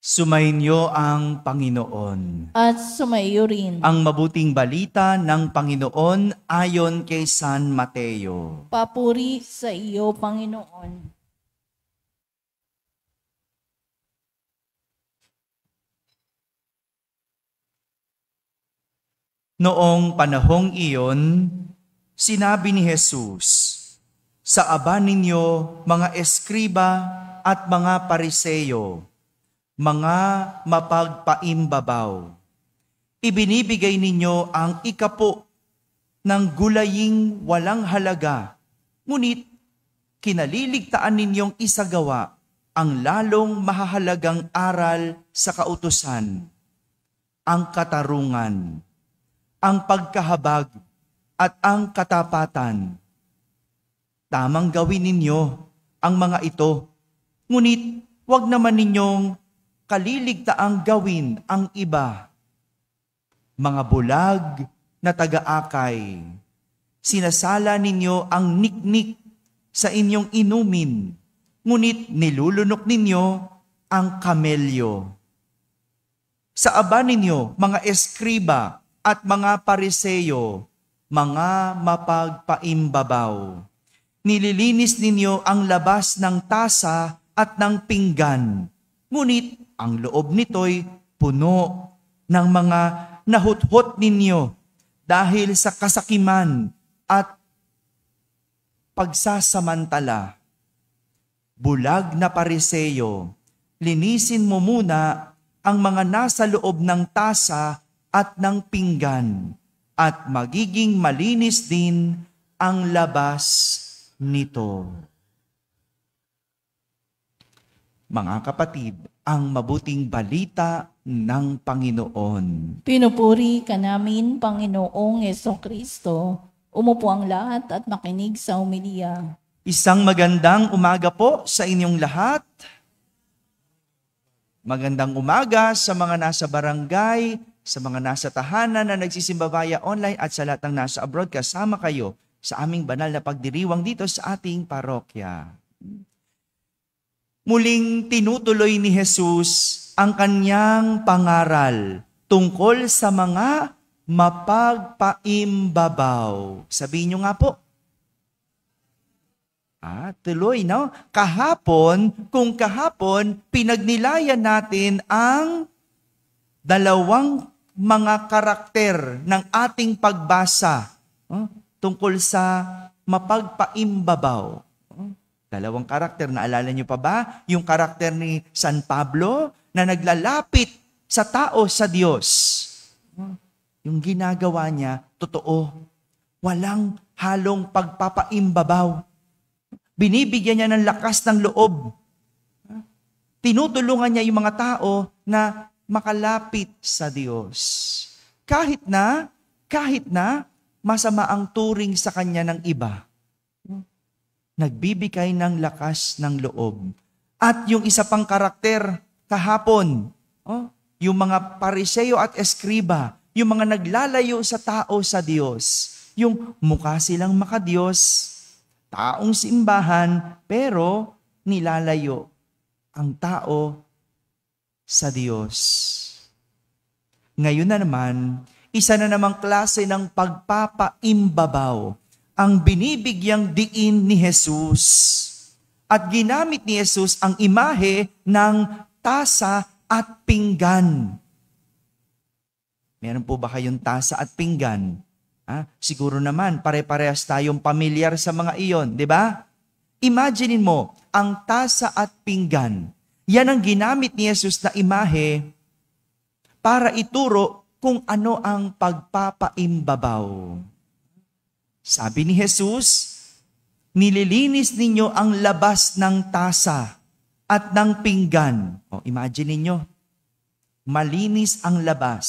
Sumainyo ang Panginoon. At sumaiyo rin. Ang mabuting balita ng Panginoon ayon kay San Mateo. Papuri sa iyo, Panginoon. Noong panahong iyon, sinabi ni Jesus, "Sa aba ninyo, mga eskriba at mga pariseyo, mga mapagpaimbabaw, ibinibigay ninyo ang ikapo ng gulaying walang halaga, ngunit kinaliligtaan ninyong isagawa ang lalong mahahalagang aral sa kautusan, ang katarungan, ang pagkahabag at ang katapatan. Tamang gawin ninyo ang mga ito, ngunit huwag naman ninyong kaliligtaang gawin ang iba. Mga bulag na taga-akay, sinasala ninyo ang niknik sa inyong inumin, ngunit nilulunok ninyo ang kamelyo. Sa aba ninyo, mga eskriba at mga pariseyo, mga mapagpaimbabaw, nililinis ninyo ang labas ng tasa at ng pinggan, ngunit ang loob nito'y puno ng mga nahuthot ninyo dahil sa kasakiman at pagsasamantala. Bulag na pariseyo, linisin mo muna ang mga nasa loob ng tasa at ng pinggan, at magiging malinis din ang labas nito." Mga kapatid, ang mabuting balita ng Panginoon. Pinupuri ka namin, Panginoong Jesucristo. Umupo ang lahat at makinig sa homilya. Isang magandang umaga po sa inyong lahat. Magandang umaga sa mga nasa barangay, sa mga nasa tahanan na nagsisimba via online at sa lahat ng nasa abroad. Kasama kayo sa aming banal na pagdiriwang dito sa ating parokya. Muling tinutuloy ni Jesus ang kanyang pangaral tungkol sa mga mapagpaimbabaw. Sabihin nyo nga po. Tuloy, no? Kung kahapon, pinagnilayan natin ang dalawang mga karakter ng ating pagbasa tungkol sa mapagpaimbabaw. Dalawang karakter, naalala niyo pa ba? Yung karakter ni San Pablo na naglalapit sa tao sa Diyos. Yung ginagawa niya, totoo. Walang halong pagpapaimbabaw. Binibigyan niya ng lakas ng loob. Tinutulungan niya yung mga tao na makalapit sa Diyos. Kahit na masama ang turing sa kanya ng iba. Nagbibigay ng lakas ng loob. At yung isa pang karakter kahapon, yung mga pariseyo at eskriba, yung mga naglalayo sa tao sa Diyos, yung mukha silang makadiyos, taong simbahan, pero nilalayo ang tao sa Diyos. Ngayon na naman, isa na namang klase ng pagpapaimbabaw ang binibigyang diin ni Jesus. At ginamit ni Jesus ang imahe ng tasa at pinggan. Meron po ba kayong tasa at pinggan? Siguro naman, pare-parehas tayong pamilyar sa mga iyon, di ba? Imaginin mo, ang tasa at pinggan. Yan ang ginamit ni Jesus na imahe para ituro kung ano ang pagpapaimbabaw. Sabi ni Jesus, nililinis ninyo ang labas ng tasa at ng pinggan. Imagine ninyo, malinis ang labas.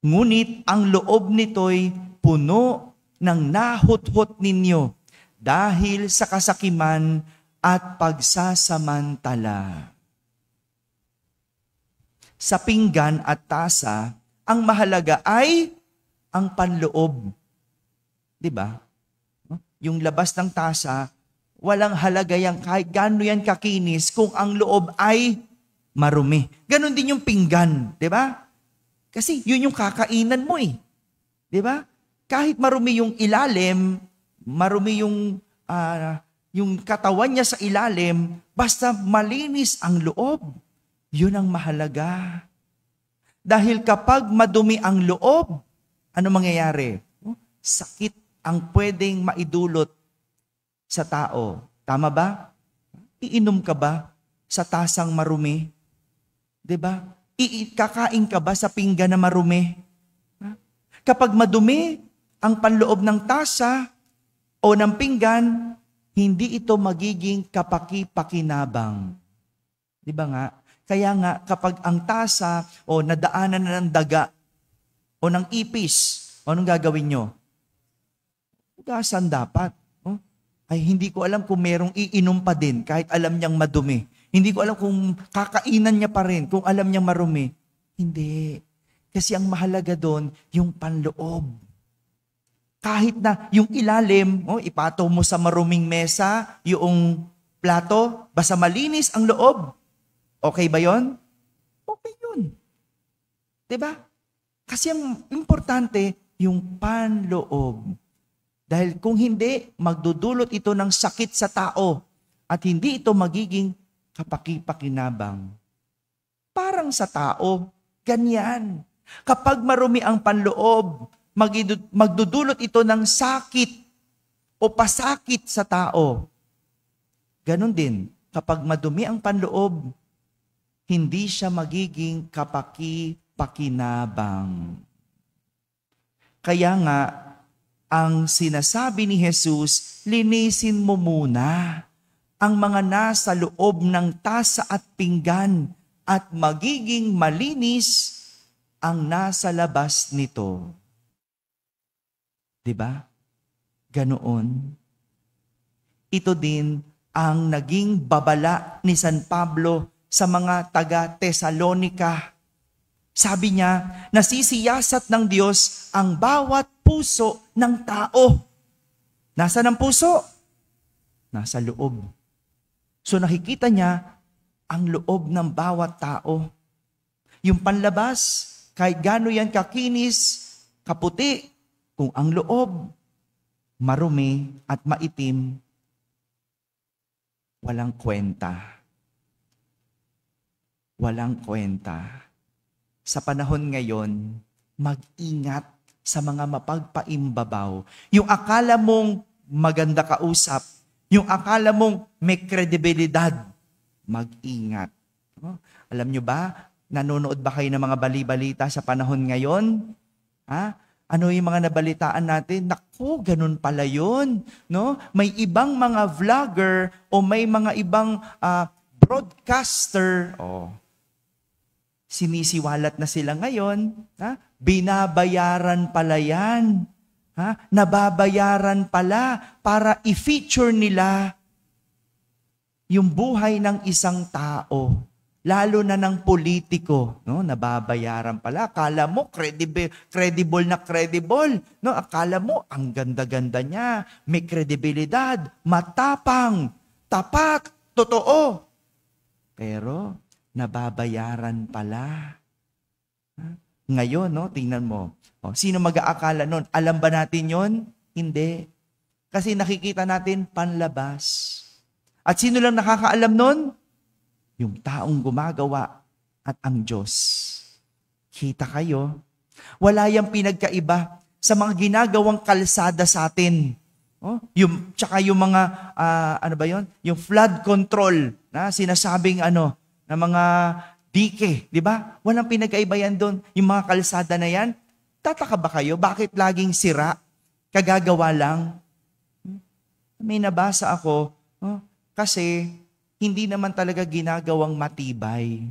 Ngunit ang loob nito'y puno ng nahuthot ninyo dahil sa kasakiman at pagsasamantala. Sa pinggan at tasa, ang mahalaga ay ang panloob. Diba? Yung labas ng tasa, walang halaga yan kahit gaano yan kakinis kung ang loob ay marumi. Ganon din yung pinggan, di ba? Kasi yun yung kakainan mo eh. Di ba? Kahit marumi yung ilalim, marumi yung katawan niya sa ilalim, basta malinis ang loob. Yun ang mahalaga. Dahil kapag madumi ang loob, ano mangyayari? Sakit ang pwedeng maidulot sa tao. Tama ba? Iinom ka ba sa tasang marumi? 'Di ba? Kakain ka ba sa pinggan na marumi? Kapag madumi ang panloob ng tasa o ng pinggan, hindi ito magiging kapaki-pakinabang. 'Di ba nga? Kaya nga kapag ang tasa o nadaanan na ng daga o ng ipis, anong gagawin nyo? Hugasan dapat. Ay, hindi ko alam kung merong iinom pa din kahit alam niyang madumi. Hindi ko alam kung kakainan niya pa rin, kung alam niyang marumi. Hindi. Kasi ang mahalaga doon, yung panloob. Kahit na yung ilalim, ipataw mo sa maruming mesa, yung plato, basta malinis ang loob. Okay ba yon? Okay yun. Diba? Kasi ang importante, yung panloob. Dahil kung hindi, magdudulot ito ng sakit sa tao at hindi ito magiging kapaki-pakinabang. Parang sa tao, ganyan. Kapag marumi ang panloob, magdudulot ito ng sakit o pasakit sa tao. Ganon din, kapag madumi ang panloob, hindi siya magiging kapaki-pakinabang. Kaya nga, ang sinasabi ni Jesus, linisin mo muna ang mga nasa loob ng tasa at pinggan at magiging malinis ang nasa labas nito. 'Di ba? Ganoon. Ito din ang naging babala ni San Pablo sa mga taga-Tesalonika. Sabi niya, nasisiyasat ng Diyos ang bawat puso ng tao. Nasaan ang puso? Nasa loob. So nakikita niya ang loob ng bawat tao. Yung panlabas, kahit gaano yan kakinis, kaputi, kung ang loob, marumi at maitim, walang kwenta. Walang kwenta. Sa panahon ngayon, mag-ingat sa mga mapagpaimbabaw. Yung akala mong maganda kausap, yung akala mong may kredibilidad, mag-ingat. Alam nyo ba, nanonood ba kayo ng mga bali-balita sa panahon ngayon? Ano yung mga nabalitaan natin? Naku, ganun pala yun. No? May ibang mga vlogger o may mga ibang broadcaster, sinisiwalat na sila ngayon, binabayaran pala yan. Nababayaran pala para i-feature nila yung buhay ng isang tao, lalo na ng politiko. No? Nababayaran pala. Akala mo credible na credible. No? Akala mo ang ganda-ganda niya, may kredibilidad, matapang, tapat, totoo. Pero nababayaran pala. Ngayon, no, tingnan mo. Sino mag-aakala nun? Alam ba natin yon? Hindi. Kasi nakikita natin panlabas. At sino lang nakakaalam nun? Yung taong gumagawa at ang Diyos. Kita kayo? Wala yang pinagkaiba sa mga ginagawang kalsada sa atin. Tsaka yung mga, yung flood control na sinasabing na mga dike, di ba? Walang pinagkaiba yan doon. Yung mga kalsada na yan, tataka ba kayo? Bakit laging sira? Kagagawa lang? May nabasa ako, kasi hindi naman talaga ginagawang matibay.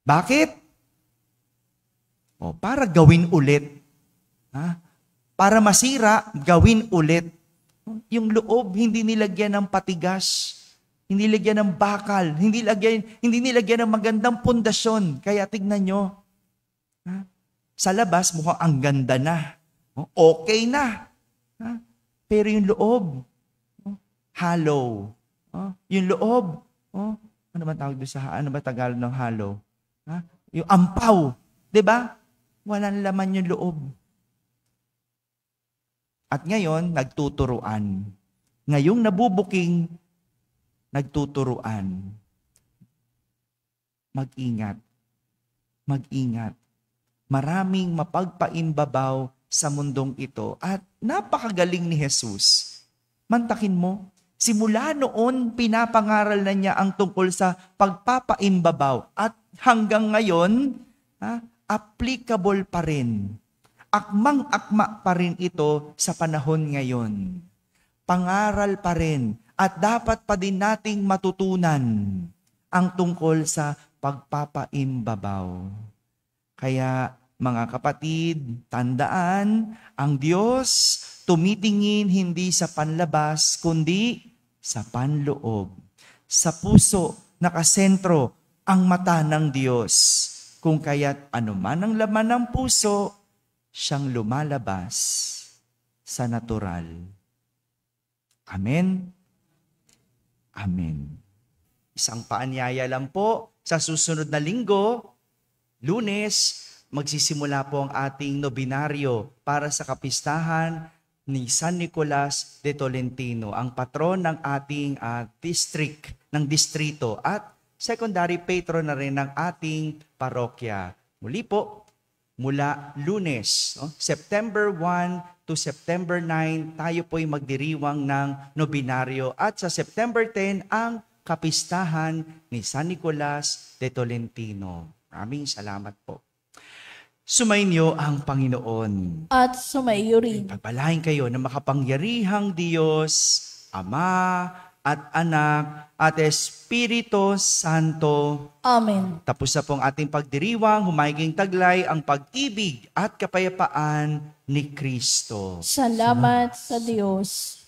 Bakit? Para gawin ulit. Para masira, gawin ulit. Yung loob, hindi nilagyan ng patigas. Hindi nilagyan ng bakal. Hindi nilagyan ng magandang pundasyon. Kaya tignan nyo. Sa labas, mukhang ang ganda na. Okay na. Pero yung loob, hollow. Yung loob, Ano ba tawag doon sa, ano ba Tagalog ng halo? Ha? Yung ampaw. 'Di ba? Walang laman yung loob. At ngayon, nagtuturuan. Ngayong nabubuking, nagtuturuan. Mag-ingat. Mag-ingat. Maraming mapagpaimbabaw sa mundong ito at napakagaling ni Jesus. Mantakin mo, simula noon pinapangaral na niya ang tungkol sa pagpapaimbabaw at hanggang ngayon, applicable pa rin. Akmang-akma pa rin ito sa panahon ngayon. Pangaral pa rin at dapat pa din nating matutunan ang tungkol sa pagpapaimbabaw. Kaya mga kapatid, tandaan, ang Diyos tumitingin hindi sa panlabas, kundi sa panloob. Sa puso, nakasentro ang mata ng Diyos. Kung kaya't anuman ang laman ng puso, siyang lumalabas sa natural. Amen? Amen. Isang paanyaya lang po, sa susunod na linggo, Lunes, magsisimula po ang ating nobinaryo para sa kapistahan ni San Nicolas de Tolentino, ang patron ng ating distrito at secondary patron na rin ng ating parokya. Muli po, mula Lunes, September 1 to September 9, tayo po'y magdiriwang ng nobinaryo at sa September 10 ang kapistahan ni San Nicolas de Tolentino. Maraming salamat po. Sumainyo ang Panginoon. At sumaiyo rin. Pagpalain kayo ng makapangyarihang Diyos, Ama at Anak at Espiritu Santo. Amen. Tapos na pong ating pagdiriwang, humahiging taglay ang pag-ibig at kapayapaan ni Kristo. Salamat sa Diyos.